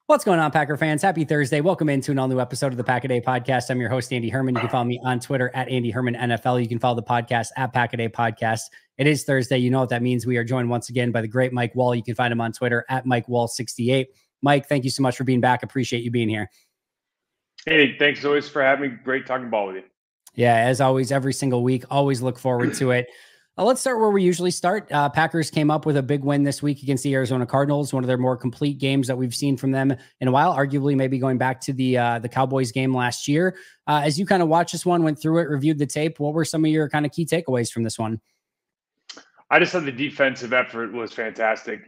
What's going on, Packer fans? Happy Thursday. Welcome into an all-new episode of the Pack-A-Day Podcast. I'm your host, Andy Herman. You can follow me on Twitter at Andy Herman NFL. You can follow the podcast at Pack-A-Day Podcast. It is Thursday. You know what that means. We are joined once again by the great Mike Wahle. You can find him on Twitter at Mike Wahle68. Mike, thank you so much for being back. Appreciate you being here. Hey, thanks always for having me. Great talking ball with you. Yeah, as always, every single week. Always look forward to it. Let's start where we usually start. Packers came up with a big win this week against the Arizona Cardinals, one of their more complete games that we've seen from them in a while, arguably maybe going back to the Cowboys game last year. As you kind of watched this one, went through it, reviewed the tape, what were some of your kind of key takeaways from this one? I just thought the defensive effort was fantastic.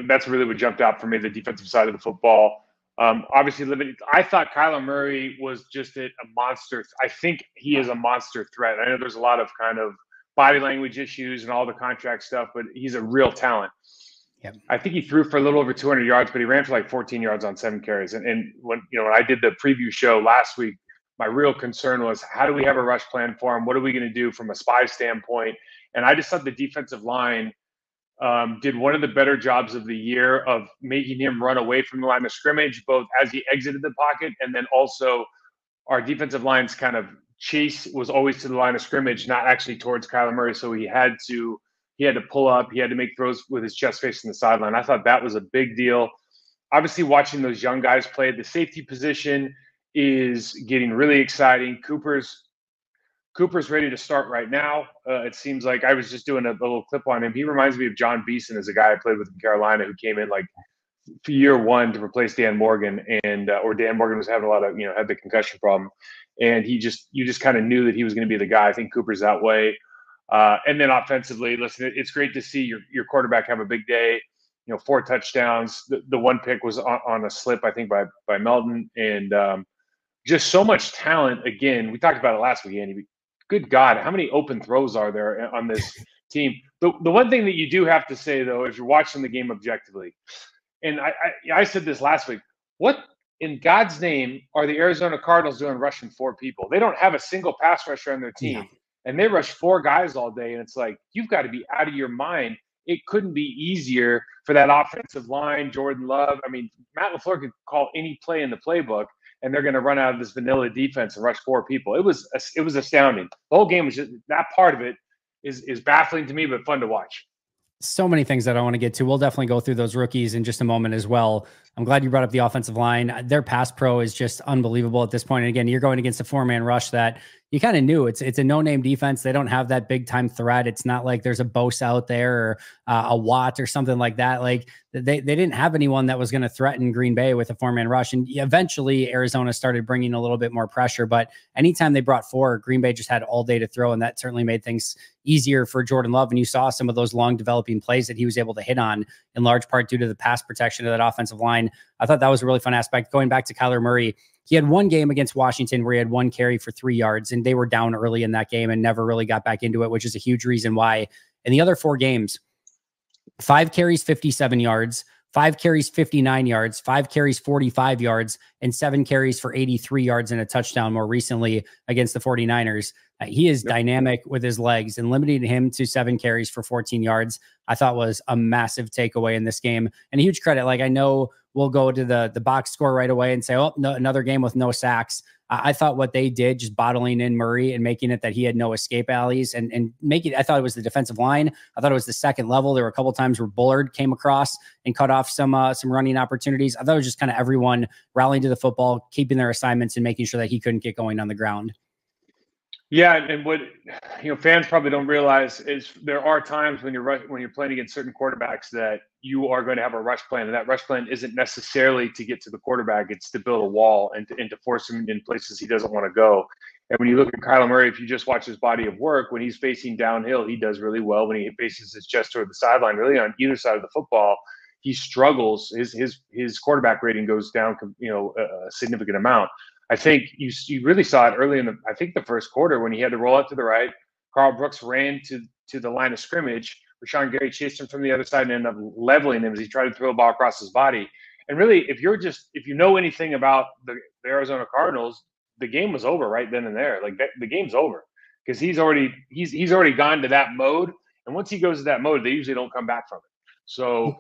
That's really what jumped out for me, the defensive side of the football. Obviously, I thought Kyler Murray was just a monster. I think he is a monster threat. I know there's a lot of kind of body language issues and all the contract stuff, but he's a real talent. Yep. I think he threw for a little over 200 yards, but he ran for like 14 yards on 7 carries. And when I did the preview show last week, my real concern was, how do we have a rush plan for him? What are we going to do from a spy standpoint? And I just thought the defensive line did one of the better jobs of the year of making him run away from the line of scrimmage, both as he exited the pocket and then also our defensive line's kind of chase was always to the line of scrimmage, not actually towards Kyler Murray. So he had to pull up. He had to make throws with his chest facing the sideline. I thought that was a big deal. Obviously, watching those young guys play, the safety position is getting really exciting. Cooper's ready to start right now. It seems like I was just doing a little clip on him. He reminds me of John Beeson, as a guy I played with in Carolina who came in like for year one to replace Dan Morgan, and or Dan Morgan was having a lot of had the concussion problem, and you just kind of knew that he was going to be the guy. I think Cooper's that way. And then offensively, listen, it's great to see your quarterback have a big day. 4 touchdowns. The one pick was on a slip, I think, by Melton, and just so much talent. Again, we talked about it last week, Andy. Good God, how many open throws are there on this team? The one thing that you do have to say, though, if you're watching the game objectively, and I said this last week, what in God's name are the Arizona Cardinals doing rushing 4 people? They don't have a single pass rusher on their team, and they rush 4 guys all day, and it's like, you've got to be out of your mind. It couldn't be easier for that offensive line, Jordan Love. I mean, Matt LaFleur could call any play in the playbook, and they're going to run out of this vanilla defense and rush 4 people. It was astounding. The whole game was just, that part of it is baffling to me, but fun to watch. So many things that I want to get to. We'll definitely go through those rookies in just a moment as well. I'm glad you brought up the offensive line. Their pass pro is just unbelievable at this point. And again, you're going against a 4-man rush that you kind of knew it's a no-name defense. They don't have that big time threat. It's not like there's a Bosa out there or a Watt or something like that. Like they didn't have anyone that was going to threaten Green Bay with a 4-man rush. And eventually Arizona started bringing a little bit more pressure, but anytime they brought 4, Green Bay just had all day to throw. And that certainly made things easier for Jordan Love. And you saw some of those long developing plays that he was able to hit on in large part due to the pass protection of that offensive line. I thought that was a really fun aspect. Going back to Kyler Murray, he had one game against Washington where he had 1 carry for 3 yards, and they were down early in that game and never really got back into it, which is a huge reason why. In the other 4 games, 5 carries, 57 yards, 5 carries, 59 yards, 5 carries, 45 yards, and 7 carries for 83 yards and a touchdown more recently against the 49ers. He is dynamic with his legs, and limiting him to 7 carries for 14 yards, I thought was a massive takeaway in this game. And a huge credit. Like, I know we'll go to the box score right away and say, oh, no, another game with no sacks. I thought what they did, just bottling in Murray and making it that he had no escape alleys and making, I thought it was the defensive line. I thought it was the second level. There were a couple of times where Bullard came across and cut off some running opportunities. I thought it was just kind of everyone rallying to the football, keeping their assignments and making sure that he couldn't get going on the ground. Yeah, and what fans probably don't realize is there are times when you're playing against certain quarterbacks that you are going to have a rush plan, and that rush plan isn't necessarily to get to the quarterback; it's to build a wall and to force him in places he doesn't want to go. And when you look at Kyler Murray, if you just watch his body of work, when he's facing downhill, he does really well. When he faces his chest toward the sideline, really on either side of the football, he struggles. His quarterback rating goes down, a significant amount. I think you really saw it early in the first quarter when he had to roll out to the right. Carl Brooks ran to the line of scrimmage. Rashawn Gary chased him from the other side and ended up leveling him as he tried to throw a ball across his body. And really, if you know anything about the Arizona Cardinals, the game was over right then and there. Like the game's over because he's already gone to that mode. And once he goes to that mode, they usually don't come back from it. So,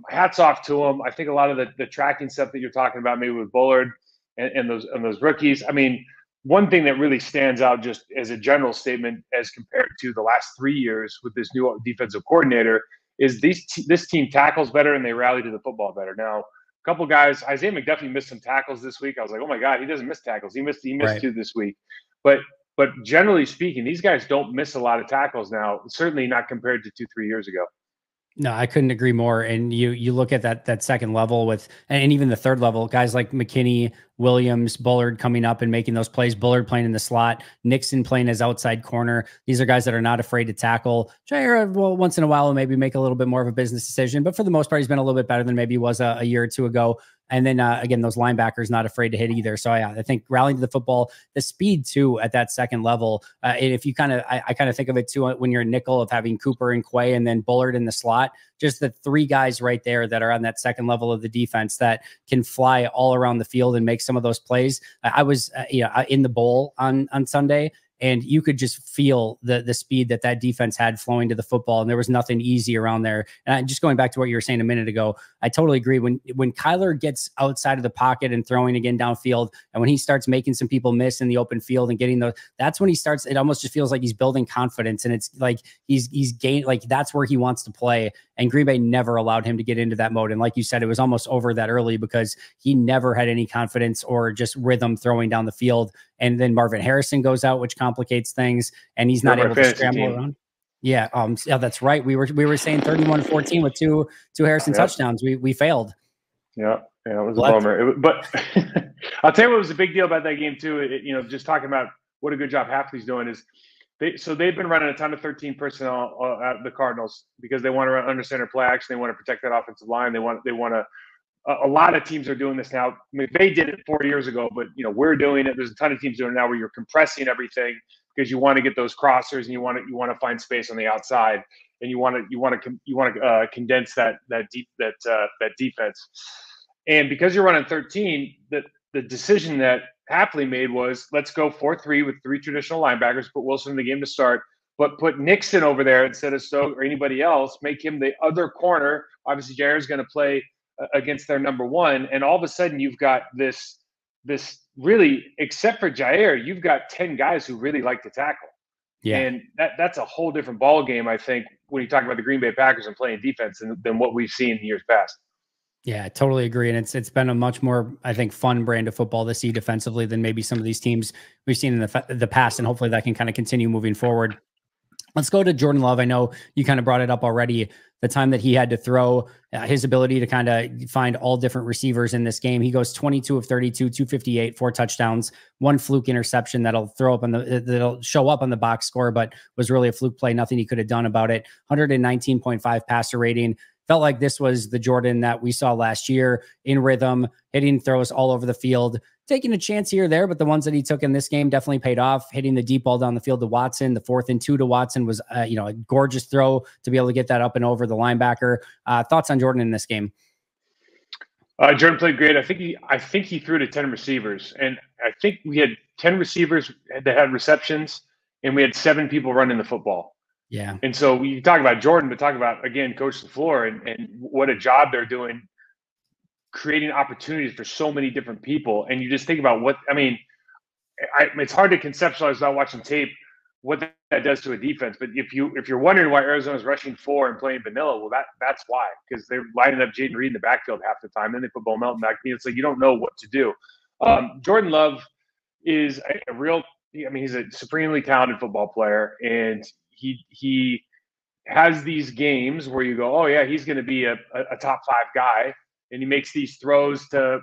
hats off to him. I think a lot of the tracking stuff that you're talking about, maybe with Bullard and those rookies. I mean, one thing that really stands out just as a general statement as compared to the last 3 years with this new defensive coordinator is this team tackles better and they rally to the football better. Now, a couple guys, Isaiah McDuffie missed some tackles this week. I was like, oh my God, he doesn't miss tackles. He missed Right. 2 this week. But generally speaking, these guys don't miss a lot of tackles now, certainly not compared to 2-3 years ago. No, I couldn't agree more. And you look at that second level with, and even the third level, guys like McKinney, Williams, Bullard coming up and making those plays. Bullard playing in the slot, Nixon playing as outside corner. These are guys that are not afraid to tackle. Jair, well, once in a while, will maybe make a little bit more of a business decision, but for the most part, he's been a little bit better than maybe he was a year or two ago. And then again, those linebackers not afraid to hit either. So yeah, I think rallying to the football, the speed too at that second level. And if you I kind of think of it too when you're a nickel of having Cooper and Quay and then Bullard in the slot, just the three guys right there that are on that second level of the defense that can fly all around the field and make some of those plays. I was in the bowl on Sunday, and you could just feel the speed that defense had flowing to the football. And there was nothing easy around there. And just going back to what you were saying a minute ago, I totally agree. When Kyler gets outside of the pocket and throwing again downfield, and when he starts making some people miss in the open field and getting those, that's when he starts, it almost just feels like he's building confidence. And it's like he's gained, like that's where he wants to play. And Green Bay never allowed him to get into that mode. And like you said, it was almost over that early because he never had any confidence or just rhythm throwing down the field. And then Marvin Harrison goes out, which complicates things, and he's not able to scramble around. Yeah, that's right. We were saying 31-14 with two Harrison touchdowns. We failed. Yeah, it was a bummer. But I'll tell you what was a big deal about that game too. Just talking about what a good job Hafley's doing is they've been running a ton of 13 personnel at the Cardinals because they want to run under center play action. They want to protect that offensive line. They want to. A lot of teams are doing this now. McVay did it 4 years ago, but we're doing it. There's a ton of teams doing it now where you're compressing everything because you want to get those crossers and you want to find space on the outside and you want to condense that defense. And because you're running 13, the decision that Hafley made was let's go 4-3 with 3 traditional linebackers, put Wilson in the game to start, but put Nixon over there instead of Stoke or anybody else. Make him the other corner. Obviously, Jair's going to play against their number one, and all of a sudden you've got this really, except for Jair, you've got 10 guys who really like to tackle. Yeah. And that's a whole different ball game, I think, when you talk about the Green Bay Packers and playing defense than what we've seen in years past. Yeah, I totally agree. And it's been a much more, I think, fun brand of football to see defensively than maybe some of these teams we've seen in the past, and hopefully that can kind of continue moving forward. Let's go to Jordan Love. I know you kind of brought it up already, the time that he had to throw, his ability to kind of find all different receivers in this game. He goes 22 of 32, 258, 4 touchdowns, 1 fluke interception that'll show up on the box score, but was really a fluke play. Nothing he could have done about it. 119.5 passer rating. Felt like this was the Jordan that we saw last year, in rhythm, hitting throws all over the field, taking a chance here or there, but the ones that he took in this game definitely paid off. Hitting the deep ball down the field to Watson, the 4th and 2 to Watson was a gorgeous throw to be able to get that up and over the linebacker. Thoughts on Jordan in this game? Jordan played great. I think he threw to 10 receivers, and I think we had 10 receivers that had receptions, and we had 7 people running the football. Yeah. And so you talk about Jordan, but talk about, again, Coach LaFleur and what a job they're doing, creating opportunities for so many different people. And you just think about it's hard to conceptualize without watching tape what that does to a defense. But if you're wondering why Arizona's rushing 4 and playing vanilla, well, that's why, because they're lining up Jaden Reed in the backfield half the time. Then they put Bo Melton back. It's like you don't know what to do. Jordan Love is a real. He's a supremely talented football player, and he has these games where you go, oh yeah, he's going to be a top 5 guy, and he makes these throws to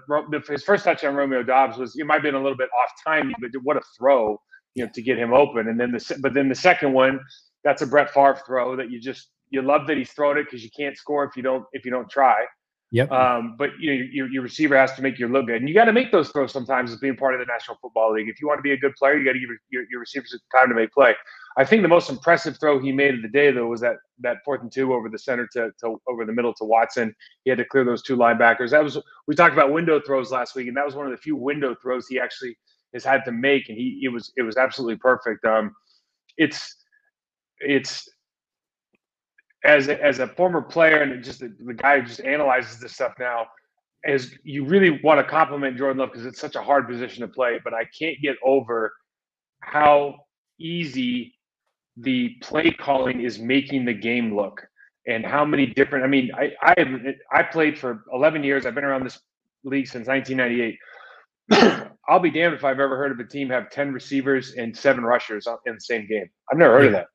his first touch on Romeo Doubs was, it might have been a little bit off timing, but what a throw, to get him open. And then the second one, that's a Brett Favre throw that you love that he's thrown it because you can't score if you don't try. Yep. But your receiver has to make you look good, and you got to make those throws sometimes as being part of the National Football League. If you want to be a good player, you got to give your receivers time to make play. I think the most impressive throw he made of the day, though, was that 4th and 2 over the center to over the middle to Watson. He had to clear those 2 linebackers. We talked about window throws last week, and that was one of the few window throws he actually has had to make, and it was absolutely perfect. It's as a former player and just the guy who just analyzes this stuff now, is you really want to compliment Jordan Love because it's such a hard position to play. But I can't get over how easy the play calling is making the game look, and how many different. I mean, I played for 11 years. I've been around this league since 1998. I'll be damned if I've ever heard of a team have 10 receivers and 7 rushers in the same game. I've never heard of that.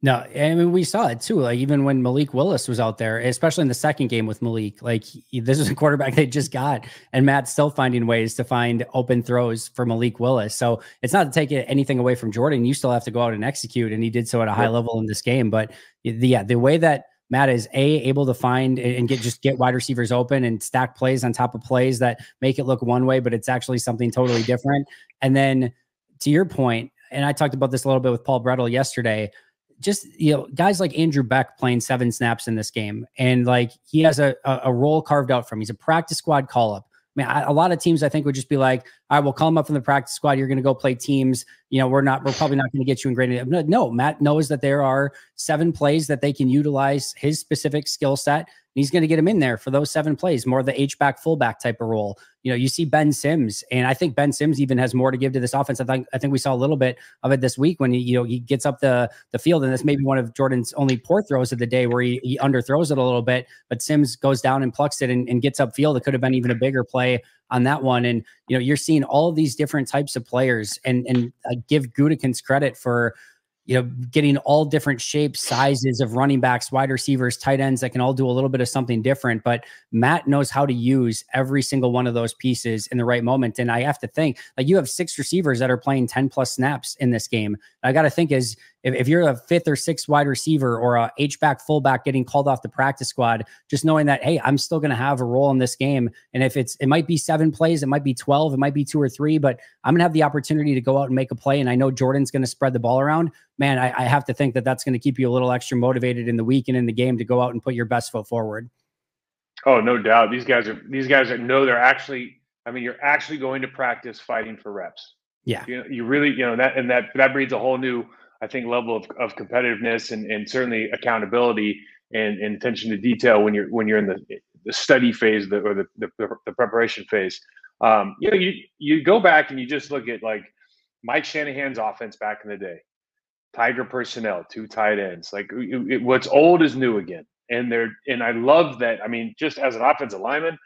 No, I mean, we saw it too. Like even when Malik Willis was out there, especially in the second game with Malik, like this is a quarterback they just got, and Matt's still finding ways to find open throws for Malik Willis. So it's not to take anything away from Jordan. You still have to go out and execute, and he did so at a high level in this game. But the way that Matt is able to find and get wide receivers open and stack plays on top of plays that make it look one way, but it's actually something totally different. And then to your point, and I talked about this a little bit with Paul Brettel yesterday, just, guys like Andrew Beck playing 7 snaps in this game. And like, he has a role carved out for him. He's a practice squad call up. I mean, a lot of teams I think would just be like, all right, we'll call him up from the practice squad. You're going to go play teams. We're probably not going to get you in graded. No, Matt knows that there are 7 plays that they can utilize his specific skill set. And he's going to get him in there for those 7 plays, more of the H-back fullback type of role. You see Ben Sims, and I think Ben Sims even has more to give to this offense. I think we saw a little bit of it this week when he gets up the field, and that's maybe one of Jordan's only poor throws of the day where he underthrows it a little bit, but Sims goes down and plucks it and gets upfield. It could have been even a bigger play on that one. And, you're seeing all of these different types of players, and I give Gutekunst credit for, getting all different shapes, sizes of running backs, wide receivers, tight ends that can all do a little bit of something different. But Matt knows how to use every single one of those pieces in the right moment. And I have to think, like, you have 6 receivers that are playing 10 plus snaps in this game. I got to think is if you're a 5th or 6th wide receiver or a H-back fullback getting called off the practice squad, just knowing that, hey, I'm still going to have a role in this game. And if it might be 7 plays, it might be 12, it might be 2 or 3, but I'm going to have the opportunity to go out and make a play. And I know Jordan's going to spread the ball around. Man, I have to think that that's going to keep you a little extra motivated in the week and in the game to go out and put your best foot forward. Oh, no doubt. These guys know they're actually, you're actually going to practice fighting for reps. Yeah. You really, that breeds a whole new, I think, level of competitiveness and certainly accountability and attention to detail when you're in the study phase or the preparation phase. You go back and you just look at like Mike Shanahan's offense back in the day. Tiger personnel, 2 tight ends. Like what's old is new again. And I love that. Just as an offensive lineman,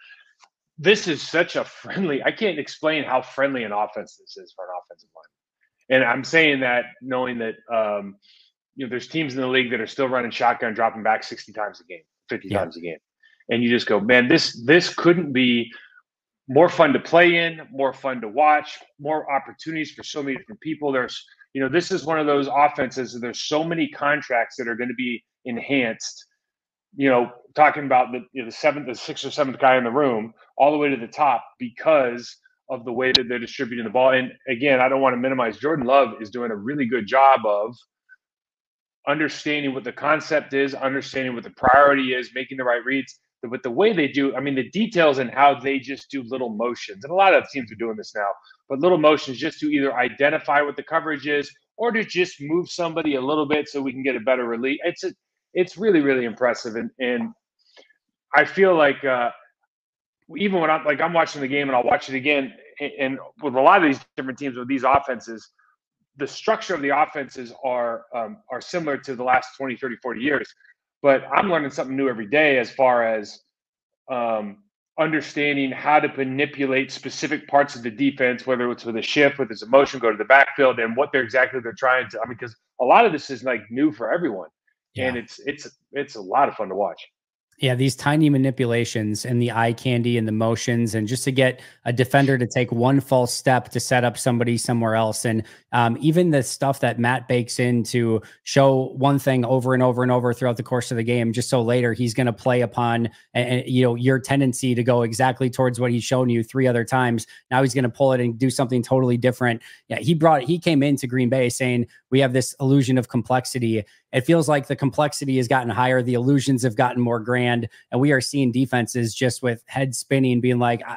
this is such a friendly, I can't explain how friendly an offense this is for an offensive lineman. And I'm saying that knowing that, there's teams in the league that are still running shotgun, dropping back 60 times a game, 50 times a game. And you just go, man, this couldn't be more fun to play in, more fun to watch, more opportunities for so many different people. This is one of those offenses. There's so many contracts that are going to be enhanced. Talking about the 6th or 7th guy in the room, all the way to the top because of the way that they're distributing the ball. And again, I don't want to minimize. Jordan Love is doing a really good job of understanding what the concept is, understanding what the priority is, making the right reads. But the way they do, the details and how they just do little motions, and a lot of teams are doing this now, but little motions just to either identify what the coverage is or to just move somebody a little bit so we can get a better release. It's really, really impressive. And I feel like even when I'm watching the game and I'll watch it again, and with a lot of these different teams with these offenses, the structure of the offenses are similar to the last 20, 30, 40 years. But I'm learning something new every day as far as understanding how to manipulate specific parts of the defense, whether it's with a shift, with his emotion, go to the backfield, and what they're trying to. Because a lot of this is like new for everyone, and it's a lot of fun to watch. Yeah, these tiny manipulations and the eye candy and the motions, and just to get a defender to take one false step to set up somebody somewhere else. And even the stuff that Matt bakes in to show one thing over and over and over throughout the course of the game, just so later he's going to play upon your tendency to go exactly towards what he's shown you 3 other times. Now he's going to pull it and do something totally different. Yeah, he came into Green Bay saying we have this illusion of complexity. It feels like the complexity has gotten higher. The illusions have gotten more grand, and we are seeing defenses just with head spinning, being like, I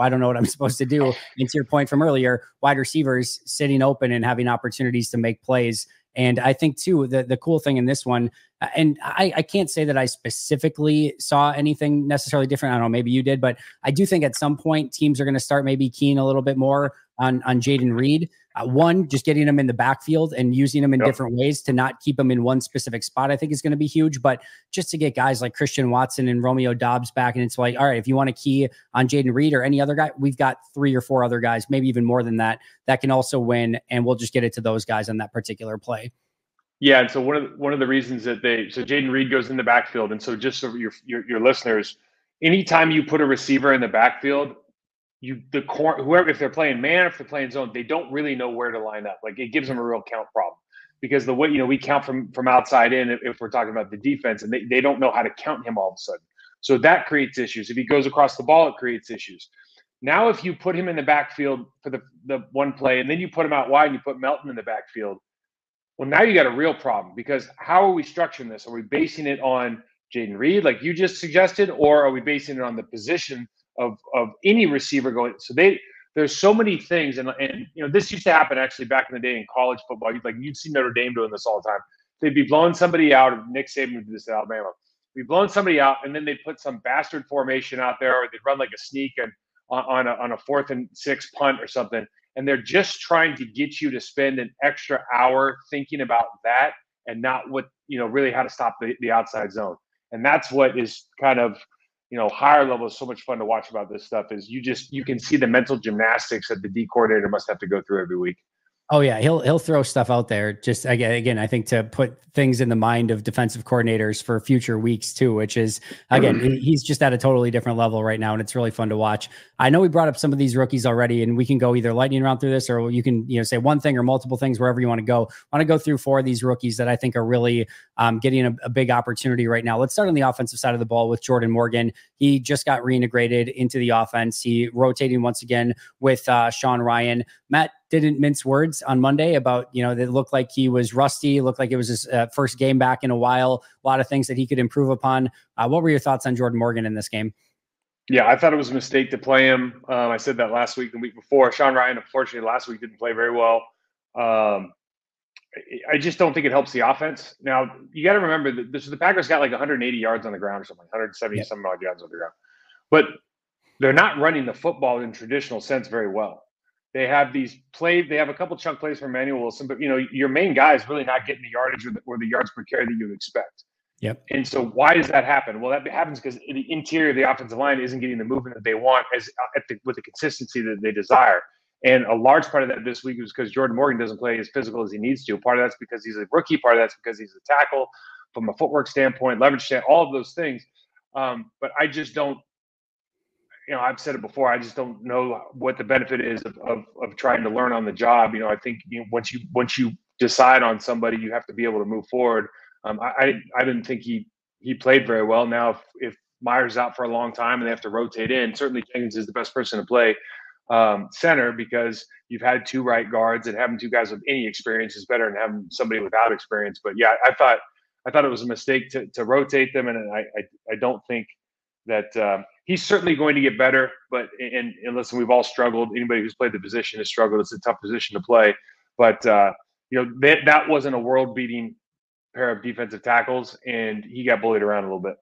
don't know what I'm supposed to do. And to your point from earlier, wide receivers sitting open and having opportunities to make plays. And I think too, the cool thing in this one, and I can't say that I specifically saw anything necessarily different. I don't know, maybe you did, but I do think at some point teams are going to start maybe keying a little bit more on Jayden Reed. One, just getting him in the backfield and using him in different ways to not keep him in one specific spot, I think is going to be huge. But just to get guys like Christian Watson and Romeo Doubs back, and it's like, all right, if you want to key on Jayden Reed or any other guy, we've got 3 or 4 other guys, maybe even more than that, that can also win, and we'll just get it to those guys on that particular play. Yeah, and so one of the reasons that Jayden Reed goes in the backfield, and so just so your listeners, anytime you put a receiver in the backfield, whoever, if they're playing man, if they're playing zone, they don't really know where to line up. Like, it gives them a real count problem, because the way, we count from outside in if we're talking about the defense, and they don't know how to count him all of a sudden. So that creates issues. If he goes across the ball, it creates issues. Now, if you put him in the backfield for the one play, and then you put him out wide and you put Melton in the backfield, well, now you got a real problem, because how are we structuring this? Are we basing it on Jayden Reed, like you just suggested, or are we basing it on the position of any receiver going? So there's so many things, and this used to happen actually back in the day in college football. You'd see Notre Dame doing this all the time. They'd be blowing somebody out. Nick Saban would do this at Alabama. We'd be blowing somebody out, and then they'd put some bastard formation out there, or they'd run like a sneak and on a 4th and 6 punt or something. And they're just trying to get you to spend an extra hour thinking about that, and not what, really how to stop the outside zone. And that's what is kind of, higher level is so much fun to watch about this stuff, is you can see the mental gymnastics that the D coordinator must have to go through every week. Oh yeah, he'll throw stuff out there. Just again, I think to put things in the mind of defensive coordinators for future weeks too, which is, again, he's just at a totally different level right now, and it's really fun to watch. I know we brought up some of these rookies already, and we can go either lightning round through this, or you can say one thing or multiple things, wherever you want to go. I want to go through 4 of these rookies that I think are really getting a big opportunity right now. Let's start on the offensive side of the ball with Jordan Morgan. He just got reintegrated into the offense. He rotating once again with Sean Ryan. Matt didn't mince words on Monday about, it looked like he was rusty. It looked like it was his first game back in a while. A lot of things that he could improve upon. What were your thoughts on Jordan Morgan in this game? Yeah, I thought it was a mistake to play him. I said that last week, the week before. Sean Ryan, unfortunately, last week didn't play very well. I just don't think it helps the offense. Now, you got to remember that the Packers got like 180 yards on the ground or something, 170 some odd yards on the ground. But they're not running the football in traditional sense very well. They have these plays. They have a couple chunk plays from Emmanuel Wilson, but your main guy is really not getting the yardage or the yards per carry that you would expect. Yep. And so why does that happen? Well, that happens because the interior of the offensive line isn't getting the movement that they want with the consistency that they desire. And a large part of that this week was because Jordan Morgan doesn't play as physical as he needs to. Part of that's because he's a rookie. Part of that's because he's a tackle from a footwork standpoint, leverage standpoint, all of those things. But I just don't. I've said it before. I just don't know what the benefit is of trying to learn on the job. I think once you decide on somebody, you have to be able to move forward. I didn't think he played very well. Now, if Myers is out for a long time and they have to rotate in, certainly Jenkins is the best person to play center, because you've had 2 right guards, and having 2 guys with any experience is better than having somebody without experience. But yeah, I thought it was a mistake to rotate them, and I don't think that he's certainly going to get better. But and listen, we've all struggled. Anybody who's played the position has struggled. It's a tough position to play. But that wasn't a world-beating pair of defensive tackles, and he got bullied around a little bit.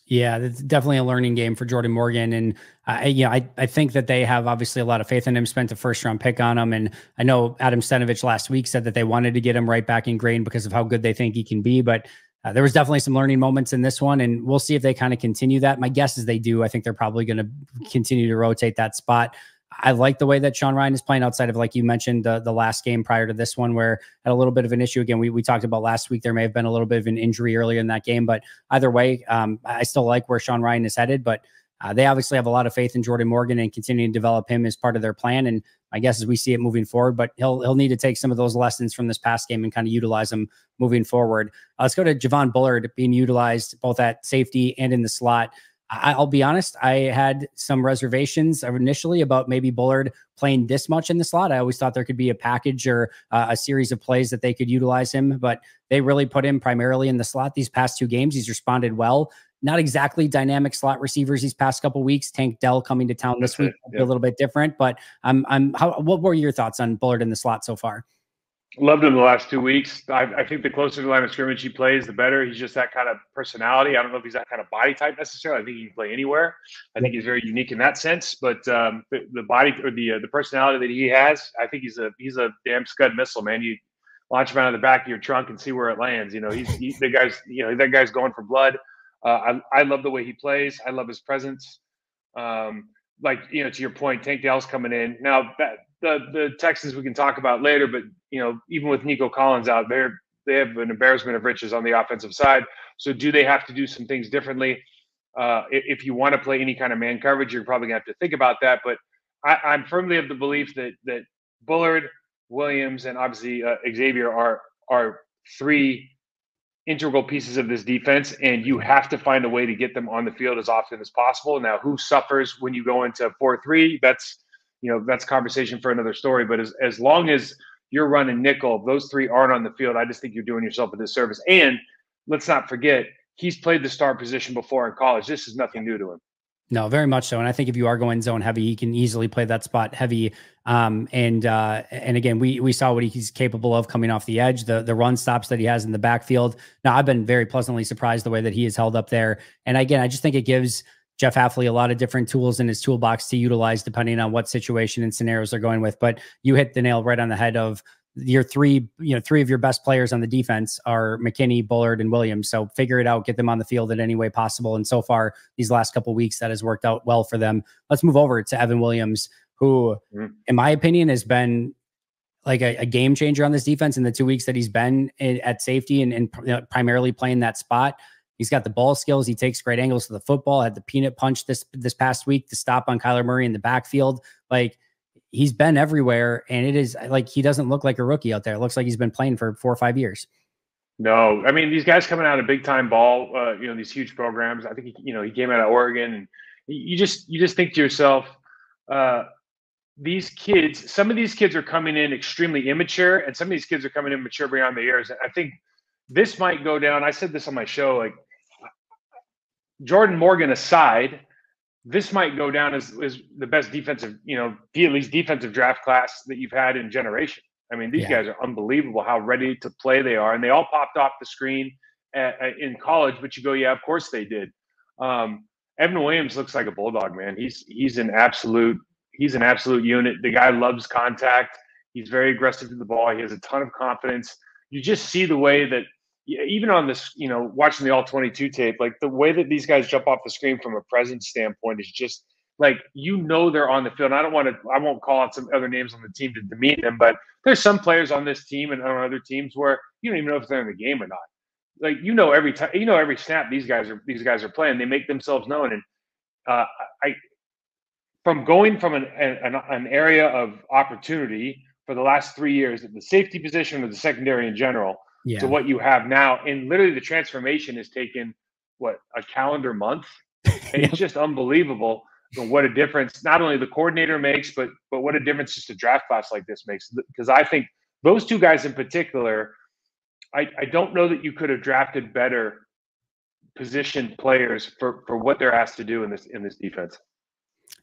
Yeah, it's definitely a learning game for Jordan Morgan. And I think that they have obviously a lot of faith in him, spent a 1st-round pick on him. And I know Adam Stenavich last week said that they wanted to get him right back ingrained because of how good they think he can be. But there was definitely some learning moments in this one, and we'll see if they kind of continue that. My guess is they do. I think they're probably going to continue to rotate that spot. I like the way that Sean Ryan is playing, outside of, like you mentioned, the last game prior to this one, where had a little bit of an issue. Again, we talked about last week. There may have been a little bit of an injury earlier in that game, but either way, I still like where Sean Ryan is headed. But they obviously have a lot of faith in Jordan Morgan and continuing to develop him as part of their plan. And I guess as we see it moving forward, but he'll need to take some of those lessons from this past game and kind of utilize them moving forward. Let's go to Javon Bullard being utilized both at safety and in the slot. I'll be honest, I had some reservations initially about maybe Bullard playing this much in the slot. I always thought there could be a package or a series of plays that they could utilize him, but they really put him primarily in the slot these past 2 games. He's responded well. Not exactly dynamic slot receivers these past couple of weeks. Tank Dell coming to town this week, a little bit different, but what were your thoughts on Bullard in the slot so far? Loved him the last 2 weeks. I think the closer to the line of scrimmage he plays, the better. He's just that kind of personality. I don't know if he's that kind of body type necessarily. I think he can play anywhere. I think he's very unique in that sense. But the body or the personality that he has, I think he's a damn scud missile, man. You launch him out of the back of your trunk and see where it lands. You know, the guy's that guy's going for blood. I love the way he plays. I love his presence. Like, to your point, Tank Dell's coming in now. The Texans we can talk about later, but even with Nico Collins out there, they have an embarrassment of riches on the offensive side. So do they have to do some things differently? If you want to play any kind of man coverage, you're probably gonna have to think about that. But I'm firmly of the belief that Bullard, Williams, and obviously Xavier are three integral pieces of this defense, and you have to find a way to get them on the field as often as possible. Now, who suffers when you go into 4-3? That's conversation for another story. But as long as you're running nickel, those three aren't on the field, I just think you're doing yourself a disservice. And let's not forget, he's played the star position before in college. This is nothing new to him. No, very much so. And I think if you are going zone heavy, he can easily play that spot heavy. And again, we saw what he's capable of coming off the edge, the run stops that he has in the backfield. Now, I've been very pleasantly surprised the way that he is held up there. And again, I just think it gives Jeff Hafley a lot of different tools in his toolbox to utilize depending on what situation and scenarios they're going with. But you hit the nail right on the head of your three of your best players on the defense are McKinney, Bullard, and Williams. So figure it out, get them on the field in any way possible. And so far, these last couple of weeks, that has worked out well for them. Let's move over to Evan Williams, who, in my opinion, has been like a game changer on this defense in the 2 weeks that he's been at safety and primarily playing that spot. He's got the ball skills. He takes great angles to the football. Had the peanut punch this past week to stop on Kyler Murray in the backfield. Like, he's been everywhere, and it is like he doesn't look like a rookie out there. It looks like he's been playing for 4 or 5 years. No, I mean, these guys coming out of big time ball, these huge programs. I think he came out of Oregon, and you just think to yourself, these kids. Some of these kids are coming in extremely immature, and some of these kids are coming in mature beyond their years. And I think this might go down. I said this on my show, like Jordan Morgan aside, this might go down as the best defensive, at least defensive draft class that you've had in generation. I mean, these guys are unbelievable how ready to play they are. And they all popped off the screen in college, but you go, yeah, of course they did. Evan Williams looks like a bulldog, man. He's an absolute unit. The guy loves contact. He's very aggressive to the ball. He has a ton of confidence. You just see the way that, even on this, watching the all-22 tape, like the way that these guys jump off the screen from a presence standpoint is just like, they're on the field. And I won't call out some other names on the team to demean them, but there's some players on this team and on other teams where you don't even know if they're in the game or not. Like, every time, every snap these guys are playing, they make themselves known. And from going from an area of opportunity for the last 3 years at the safety position or the secondary in general, to what you have now. And literally the transformation has taken, a calendar month? And it's just unbelievable what a difference not only the coordinator makes, but what a difference just a draft class like this makes. Because I think those two guys in particular, I don't know that you could have drafted better positioned players for what they're asked to do in this defense.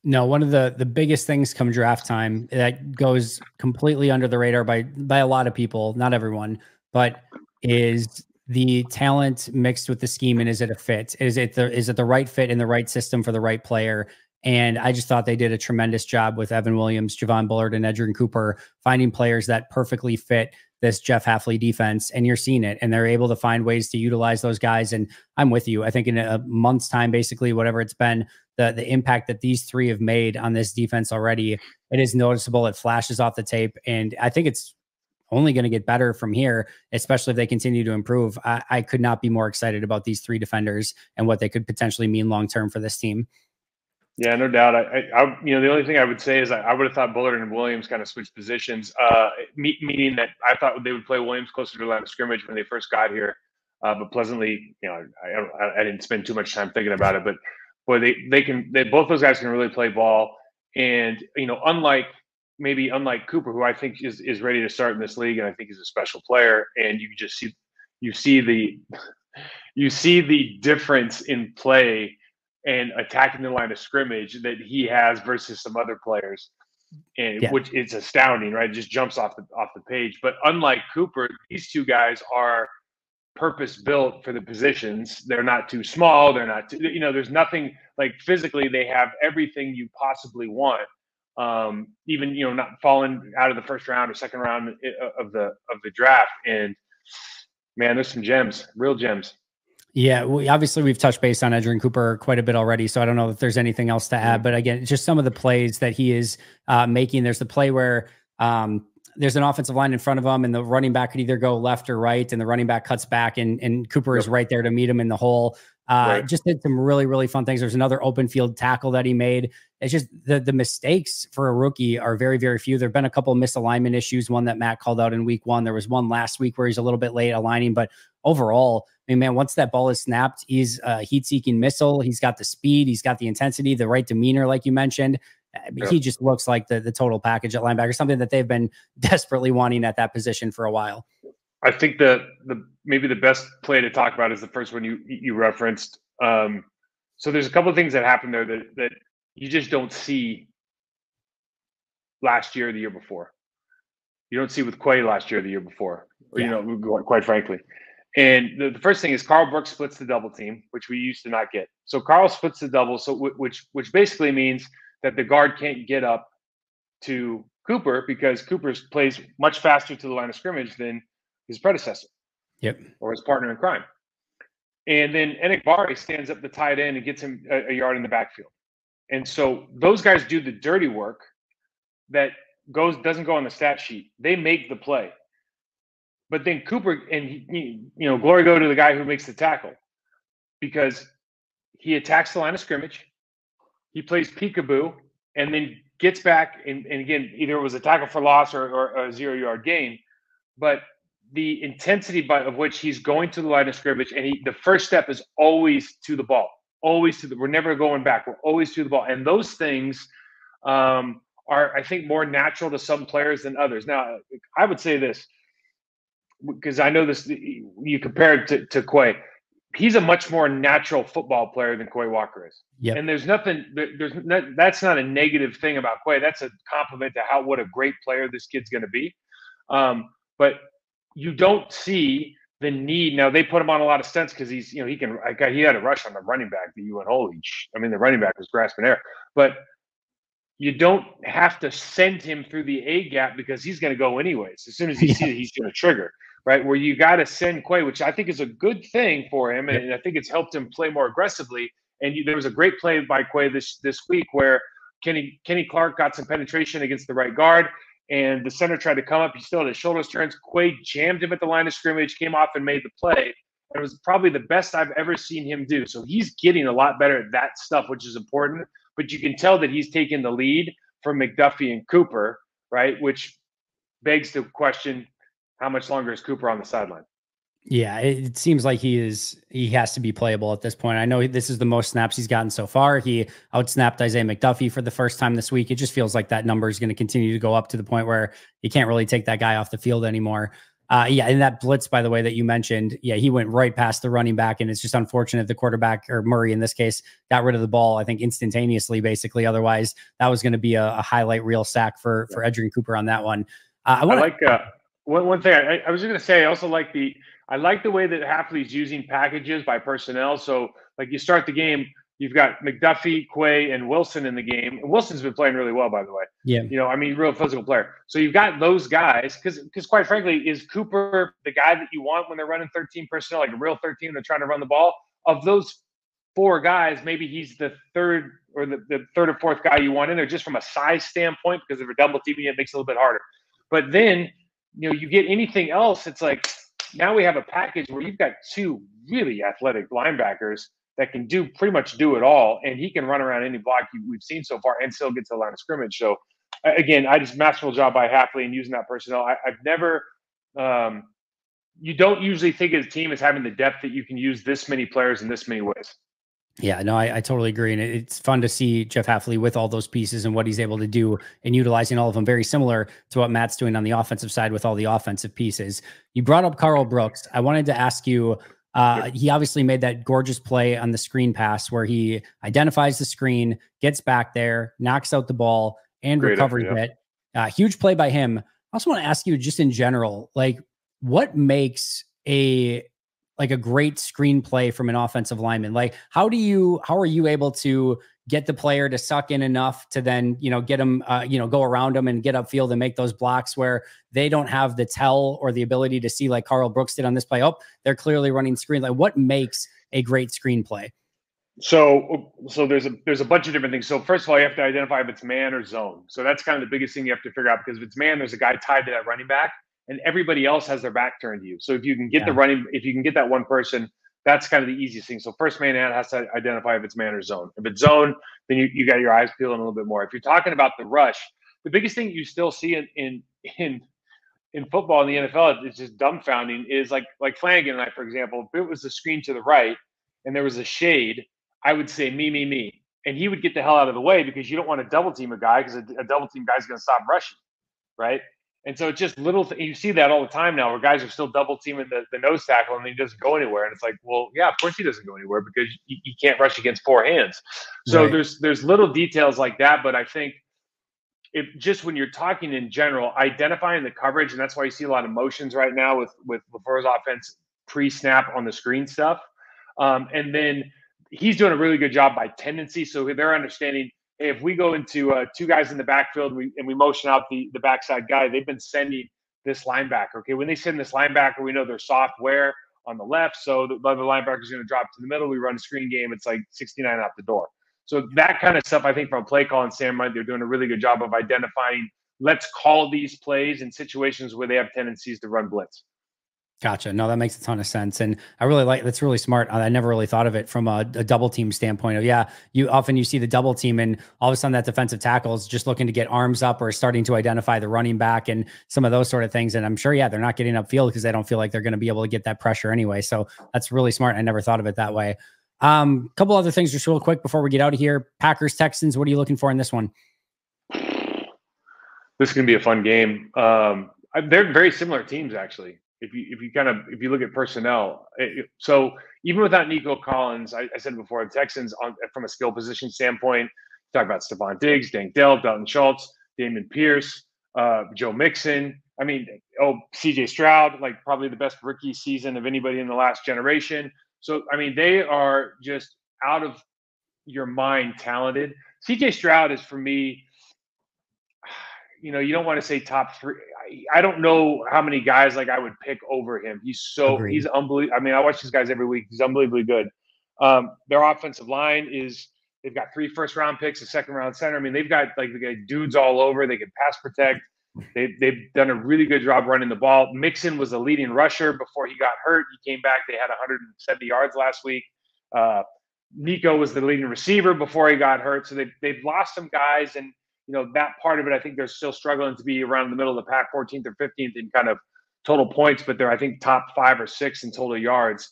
No, one of the biggest things come draft time that goes completely under the radar by a lot of people, not everyone, but is the talent mixed with the scheme, and is it a fit? Is it the right fit in the right system for the right player? And I just thought they did a tremendous job with Evan Williams, Javon Bullard, and Edgerrin Cooper, finding players that perfectly fit this Jeff Hafley defense. And you're seeing it, and they're able to find ways to utilize those guys. And I'm with you. I think in a month's time, basically, whatever it's been, the impact that these three have made on this defense already, it is noticeable. It flashes off the tape. And I think it's only going to get better from here, especially if they continue to improve. I could not be more excited about these three defenders and what they could potentially mean long-term for this team. Yeah, no doubt. The only thing I would say is I would have thought Bullard and Williams kind of switched positions, meaning that I thought they would play Williams closer to the line of scrimmage when they first got here. But pleasantly, I didn't spend too much time thinking about it. But boy, both those guys can really play ball. And unlike Cooper, who I think is ready to start in this league, and I think he's a special player, and you see the difference in play and attacking the line of scrimmage that he has versus some other players. and which is astounding, right? It just jumps off the page. But unlike Cooper, these two guys are purpose built for the positions. They're not too small. They're not too, there's nothing like physically. They have everything you possibly want. Even not falling out of the first round or second round of the draft. And man, there's some gems, real gems. Yeah, we've touched base on Edgerrin Cooper quite a bit already, so I don't know if there's anything else to add. But again, just some of the plays that he is making. There's the play where there's an offensive line in front of him, and the running back could either go left or right, and the running back cuts back, and Cooper is right there to meet him in the hole. Just did some really, really fun things. There's another open field tackle that he made. It's just the mistakes for a rookie are very, very few. There've been a couple of misalignment issues, one that Matt called out in week 1. There was one last week where he's a little bit late aligning, but overall, I mean, man, once that ball is snapped, he's a heat-seeking missile. He's got the speed, he's got the intensity, the right demeanor, like you mentioned. He just looks like the total package at linebacker, something that they've been desperately wanting at that position for a while. I think maybe the best play to talk about is the first one you referenced. So there's a couple of things that happened there that you just don't see last year or the year before. You don't see with Quay last year or the year before, or, quite frankly. And the first thing is Carl Brooks splits the double team, which we used to not get. So Carl splits the double, so which basically means that the guard can't get up to Cooper because Cooper plays much faster to the line of scrimmage than his predecessor. Or his partner in crime. And then Enikbari stands up the tight end and gets him a yard in the backfield. And so those guys do the dirty work that doesn't go on the stat sheet. They make the play. But then Cooper, and glory go to the guy who makes the tackle, because he attacks the line of scrimmage, he plays peekaboo, and then gets back, and again, either it was a tackle for loss or a 0-yard gain, but the intensity of which he's going to the line of scrimmage, and the first step is always to the ball, we're never going back, we're always to the ball. And those things are, I think, more natural to some players than others. Now, I would say this, because I know this, you compare it to Quay. He's a much more natural football player than Quay Walker is. And that's not a negative thing about Quay. That's a compliment to what a great player this kid's going to be. But you don't see the need. Now, they put him on a lot of stunts because he had a rush on the running back that you went, the running back was grasping air. But you don't have to send him through the A gap because he's going to go anyways. As soon as he sees it, he's going to trigger. Right, where you got to send Quay, which I think is a good thing for him, and I think it's helped him play more aggressively. And there was a great play by Quay this week where Kenny Clark got some penetration against the right guard, and the center tried to come up. He still had his shoulders turned. Quay jammed him at the line of scrimmage, came off and made the play. And it was probably the best I've ever seen him do. So he's getting a lot better at that stuff, which is important. But you can tell that he's taking the lead from McDuffie and Cooper, right, which begs the question, how much longer is Cooper on the sideline? Yeah, it seems like he has to be playable at this point. I know this is the most snaps he's gotten so far. He outsnapped Isaiah McDuffie for the first time this week. It just feels like that number is going to continue to go up to the point where you can't really take that guy off the field anymore. And that blitz, by the way, that you mentioned, he went right past the running back, and it's just unfortunate the quarterback, or Murray in this case, got rid of the ball, I think, instantaneously, basically. Otherwise, that was going to be a highlight reel sack for Edgerrin Cooper on that one. One thing I was just going to say, I also like the way that Hafley's using packages by personnel. So, like, you start the game, you've got McDuffie, Quay, and Wilson in the game. And Wilson's been playing really well, by the way. Real physical player. So you've got those guys, because quite frankly, is Cooper the guy that you want when they're running 13 personnel, like a real 13, they're trying to run the ball? Of those 4 guys, maybe he's the third or the third or fourth guy you want in there, just from a size standpoint, because if they're double teaming, it makes it a little bit harder. But then, you get anything else, it's like, now we have a package where you've got 2 really athletic linebackers that can pretty much do it all, and he can run around any block we've seen so far and still get to the line of scrimmage. So, again, masterful job by Hafley in using that personnel. I've never you don't usually think of a team as having the depth that you can use this many players in this many ways. Yeah, no, I totally agree. And it's fun to see Jeff Hafley with all those pieces and what he's able to do and utilizing all of them, very similar to what Matt's doing on the offensive side with all the offensive pieces. You brought up Carl Brooks. I wanted to ask you, he obviously made that gorgeous play on the screen pass where he identifies the screen, gets back there, knocks out the ball, and Great recovers effort, it. Huge play by him. I also want to ask you, just in general, like, what makes a great screenplay from an offensive lineman? Like, how are you able to get the player to suck in enough to then, get them, go around them and get upfield and make those blocks where they don't have the tell or the ability to see, like Carl Brooks did on this play? Oh, they're clearly running screen. Like, what makes a great screenplay? So there's a bunch of different things. So first of all, you have to identify if it's man or zone. So that's kind of the biggest thing you have to figure out, because if it's man, there's a guy tied to that running back, and everybody else has their back turned to you. So if you can get if you can get that one person, that's kind of the easiest thing. So first man has to identify if it's man or zone. If it's zone, then you got your eyes peeling a little bit more. If you're talking about the rush, the biggest thing you still see in football in the NFL, it's just dumbfounding, is like Flanagan and I, for example, if it was a screen to the right and there was a shade, I would say me. And he would get the hell out of the way, because you don't want to double team a guy, because a double team guy's going to stop rushing, right? And so it's just you see that all the time now, where guys are still double teaming the nose tackle and he doesn't go anywhere. And it's like, well, yeah, of course he doesn't go anywhere, because you can't rush against four hands. So there's little details like that. But I think just when you're talking in general, identifying the coverage, and that's why you see a lot of motions right now with LaFleur's offense pre-snap on the screen stuff. And then he's doing a really good job by tendency. So they're understanding, hey, if we go into two guys in the backfield and we motion out the backside guy, they've been sending this linebacker. Okay, when they send this linebacker, we know they're software on the left, so the other linebacker is going to drop to the middle. We run a screen game. It's like 69 out the door. So that kind of stuff, I think, from a play calling standpoint, they're doing a really good job of identifying, let's call these plays in situations where they have tendencies to run blitz. Gotcha. No, that makes a ton of sense. And I really that's really smart. I never really thought of it from a double team standpoint of, you see the double team and all of a sudden that defensive tackle is just looking to get arms up or starting to identify the running back and some of those sort of things. And I'm sure, they're not getting upfield because they don't feel like they're going to be able to get that pressure anyway. So that's really smart. I never thought of it that way. Couple other things just real quick before we get out of here. Packers, Texans, what are you looking for in this one? This is going to be a fun game. They're very similar teams, actually. If you look at personnel, so even without Nico Collins, I said before, the Texans from a skill position standpoint, talk about Stephon Diggs, Dank Dell, Dalton Schultz, Dameon Pierce, Joe Mixon. I mean, CJ Stroud, like probably the best rookie season of anybody in the last generation. So, I mean, they are just out of your mind talented. CJ Stroud is, for me, you don't want to say top three. I don't know how many guys I would pick over him. He's unbelievable. I mean, I watch these guys every week. He's unbelievably good. Their offensive line they've got 3 first-round picks, a second-round center. I mean, they've got they got dudes all over. They can pass protect. They've done a really good job running the ball. Mixon was the leading rusher before he got hurt. He came back. They had 170 yards last week. Nico was the leading receiver before he got hurt. So they've lost some guys, and that part of it, I think they're still struggling to be around the middle of the pack, 14th or 15th in kind of total points, but they're, I think, top 5 or 6 in total yards.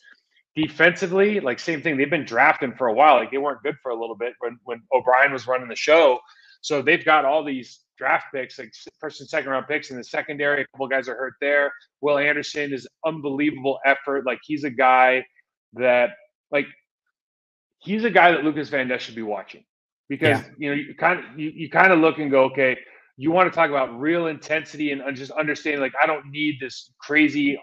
Defensively, same thing. They've been drafting for a while. They weren't good for a little bit when O'Brien was running the show. So they've got all these draft picks, first and second round picks in the secondary. A couple guys are hurt there. Will Anderson is unbelievable effort. He's a guy that Lucas Van Ness should be watching, because you kind of look and go, okay, you want to talk about real intensity and just understanding, I don't need this crazy,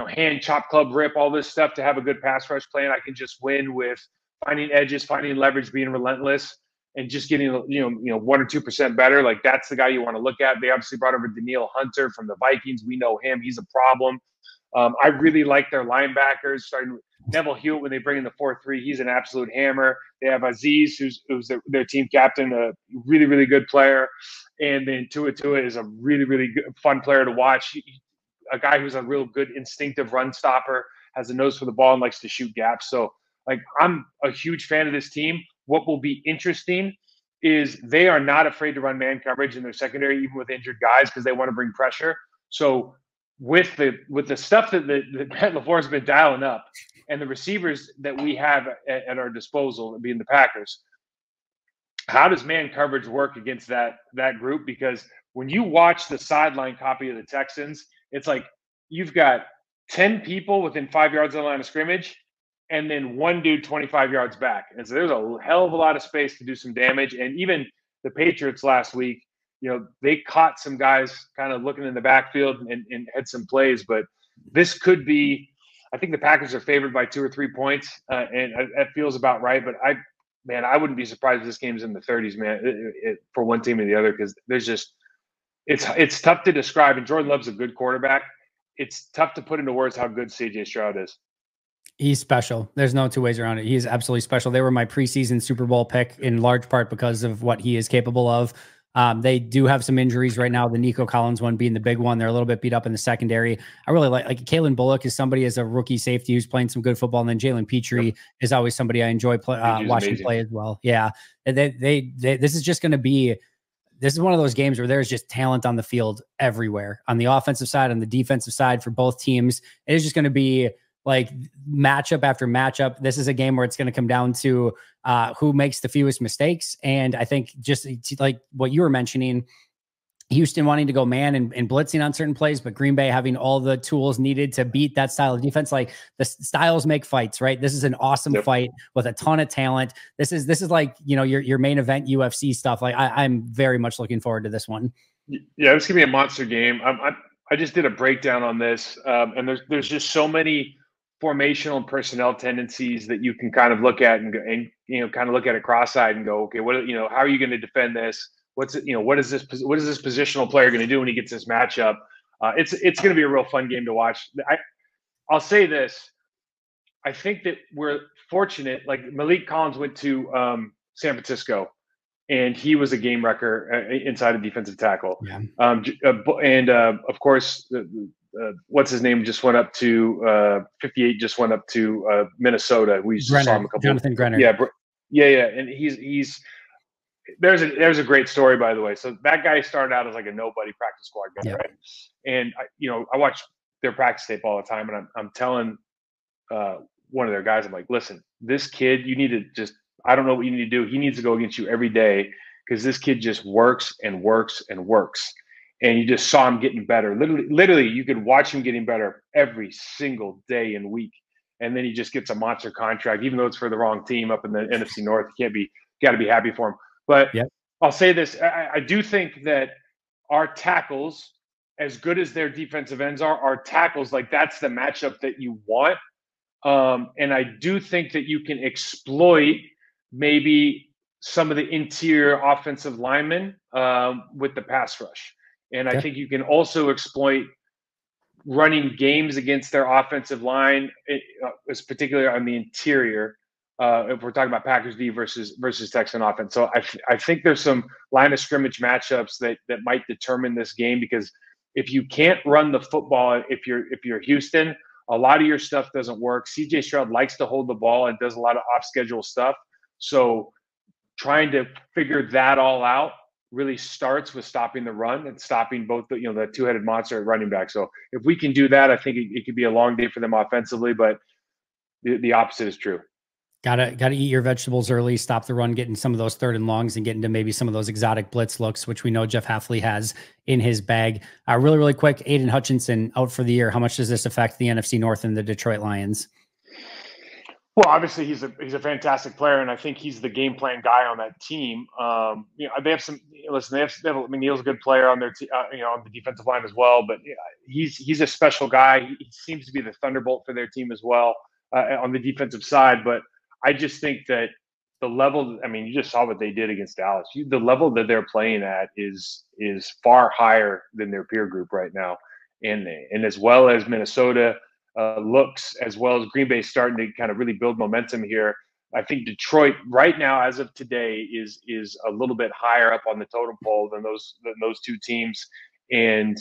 hand chop club rip, all this stuff to have a good pass rush plan. I can just win with finding edges, finding leverage, being relentless, and just getting 1 or 2% better. That's the guy you want to look at. They obviously brought over Danielle Hunter from the Vikings. We know him; he's a problem. I really like their linebackers. Starting with Neville Hewitt when they bring in the 4-3, he's an absolute hammer. They have Aziz, who's their team captain, a really, really good player. And then Tua is a really, really good, fun player to watch. A guy who's a real good instinctive run stopper, has a nose for the ball, and likes to shoot gaps. So, I'm a huge fan of this team. What will be interesting is they are not afraid to run man coverage in their secondary, even with injured guys, because they want to bring pressure. So with the stuff that Matt LaFleur has been dialing up, and the receivers that we have at our disposal, being the Packers, how does man coverage work against that group? Because when you watch the sideline copy of the Texans, it's you've got 10 people within 5 yards of the line of scrimmage, and then one dude 25 yards back. And so there's a hell of a lot of space to do some damage. And even the Patriots last week, they caught some guys kind of looking in the backfield and had some plays, but this could be. I think the Packers are favored by 2 or 3 points, and that feels about right. But I wouldn't be surprised if this game's in the 30s, man, for one team or the other, because there's just it's tough to describe. And Jordan Love's a good quarterback. It's tough to put into words how good CJ Stroud is. He's special. There's no two ways around it. He is absolutely special. They were my preseason Super Bowl pick in large part because of what he is capable of. They do have some injuries right now. The Nico Collins one being the big one. They're a little bit beat up in the secondary. I really like Kalen Bullock is somebody as a rookie safety who's playing some good football. And then Jalen Petrie is always somebody I enjoy watching play as well. Yeah. This is just going to be, this is one of those games where there's just talent on the field everywhere on the offensive side, on the defensive side for both teams. It is just going to be like matchup after matchup. This is a game where it's going to come down to who makes the fewest mistakes. And I think just like what you were mentioning, Houston wanting to go man and blitzing on certain plays, but Green Bay having all the tools needed to beat that style of defense. Like the styles make fights, right? This is an awesome fight with a ton of talent. This is like, your main event UFC stuff. Like I'm very much looking forward to this one. Yeah, it's gonna be a monster game. I just did a breakdown on this, and there's just so many formational and personnel tendencies that you can kind of look at and kind of look at it cross-eyed and go, okay, how are you going to defend this? What is this positional player going to do when he gets this matchup? It's going to be a real fun game to watch. I'll say this. I think that we're fortunate. Like Malik Collins went to San Francisco, and he was a game wrecker inside a defensive tackle. Yeah. Of course, what's his name just went up to 58. Just went up to Minnesota. We saw him a couple. Jonathan Grenner. Yeah, and he's there's a great story, by the way. So that guy started out as like a nobody practice squad guy, right? And I watch their practice tape all the time, and I'm telling one of their guys, I'm like, listen, this kid, you need to just, I don't know what you need to do. He needs to go against you every day because this kid just works and works and works. And you just saw him getting better. Literally, you could watch him getting better every single day and week. And then he just gets a monster contract, even though it's for the wrong team up in the NFC North. You got to be happy for him. But I'll say this. I do think that our tackles, as good as their defensive ends are, our tackles, like that's the matchup that you want. And I do think that you can exploit maybe some of the interior offensive linemen with the pass rush. And I think you can also exploit running games against their offensive line, particularly on the interior. If we're talking about Packers D versus Texan offense. So I think there's some line of scrimmage matchups that might determine this game, because if you can't run the football, if you're Houston, a lot of your stuff doesn't work. CJ Stroud likes to hold the ball and does a lot of off schedule stuff. So trying to figure that all out really starts with stopping the run and stopping both the two-headed monster at running back. So if we can do that, I think it could be a long day for them offensively, but the opposite is true. Gotta eat your vegetables early, stop the run, getting some of those third and longs and get into maybe some of those exotic blitz looks, which we know Jeff Hafley has in his bag. Really quick, Aiden Hutchinson out for the year. How much does this affect the NFC North and the Detroit Lions? Well, obviously he's a fantastic player, and I think he's the game plan guy on that team. They have some. Listen, they have McNeil's a good player on their on the defensive line as well, but he's a special guy. He seems to be the thunderbolt for their team as well on the defensive side. But I just think that the level. I mean, you just saw what they did against Dallas. The level that they're playing at is far higher than their peer group right now, and as well as Minnesota. Looks, as well as Green Bay starting to kind of really build momentum here. I think Detroit right now, as of today, is a little bit higher up on the totem pole than those two teams. And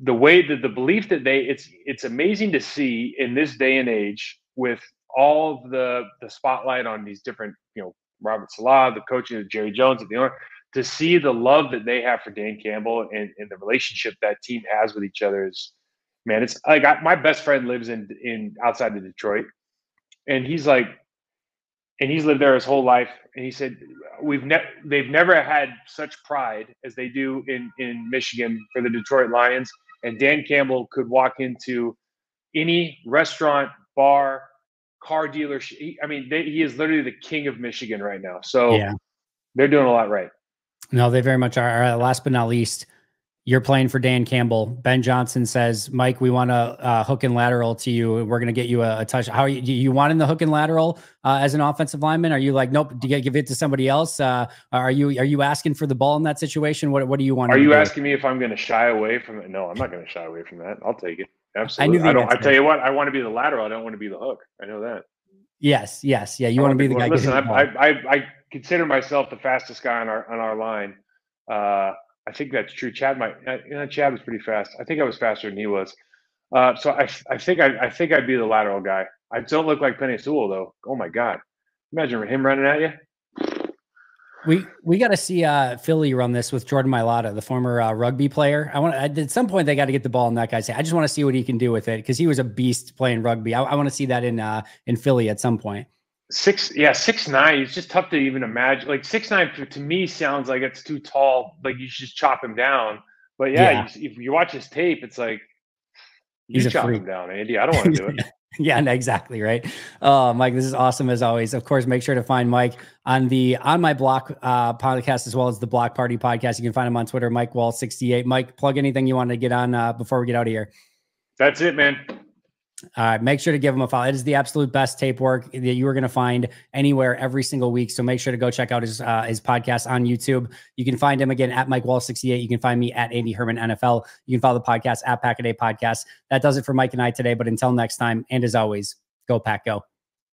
the way that the belief that it's amazing to see in this day and age with all the spotlight on these different, Robert Salah, the coaching of Jerry Jones, to see the love that they have for Dan Campbell and the relationship that team has with each other is. Man, it's like my best friend lives in outside of Detroit, and he's lived there his whole life. And he said they've never had such pride as they do in Michigan for the Detroit Lions. And Dan Campbell could walk into any restaurant, bar, car dealership. He is literally the king of Michigan right now. So they're doing a lot right. No, they very much are. All right, last but not least, you're playing for Dan Campbell. Ben Johnson says, Mike, we want to hook and lateral to you. We're going to get you a touch. How are you wanting the hook and lateral as an offensive lineman? Are you like, nope, do you give it to somebody else? Are you asking for the ball in that situation? What do you want? Are you asking me if I'm going to shy away from it? No, I'm not going to shy away from that. I'll take it. Absolutely. I tell you what, I want to be the lateral. I don't want to be the hook. I know that. Yes. Yeah. You want to be the guy. Listen, I consider myself the fastest guy on our line. I think that's true. Chad was pretty fast. I think I was faster than he was. So I think I'd be the lateral guy. I don't look like Penei Sewell though. Oh my God. Imagine him running at you. We got to see Philly run this with Jordan Mailata, the former rugby player. At some point they got to get the ball in that guy's hand. I just want to see what he can do with it because he was a beast playing rugby. I want to see that in Philly at some point. 6'9". It's just tough to even imagine. Like 6'9" to me sounds like it's too tall. Like you should just chop him down. But if you watch his tape, it's like you chop him down, Andy. I don't want to do it. Yeah, no, exactly. Right. Mike, this is awesome as always. Of course, make sure to find Mike on my Block podcast, as well as the Block Party podcast. You can find him on Twitter, Mike Wahle 68. Mike, plug anything you want to get on before we get out of here. That's it, man. All right, make sure to give him a follow. It is the absolute best tape work that you are going to find anywhere every single week. So make sure to go check out his podcast on YouTube. You can find him again at Mike Wahle 68. You can find me at Andy Herman NFL. You can follow the podcast at Pack a Day Podcast. That does it for Mike and I today. But until next time, and as always, go Pack Go.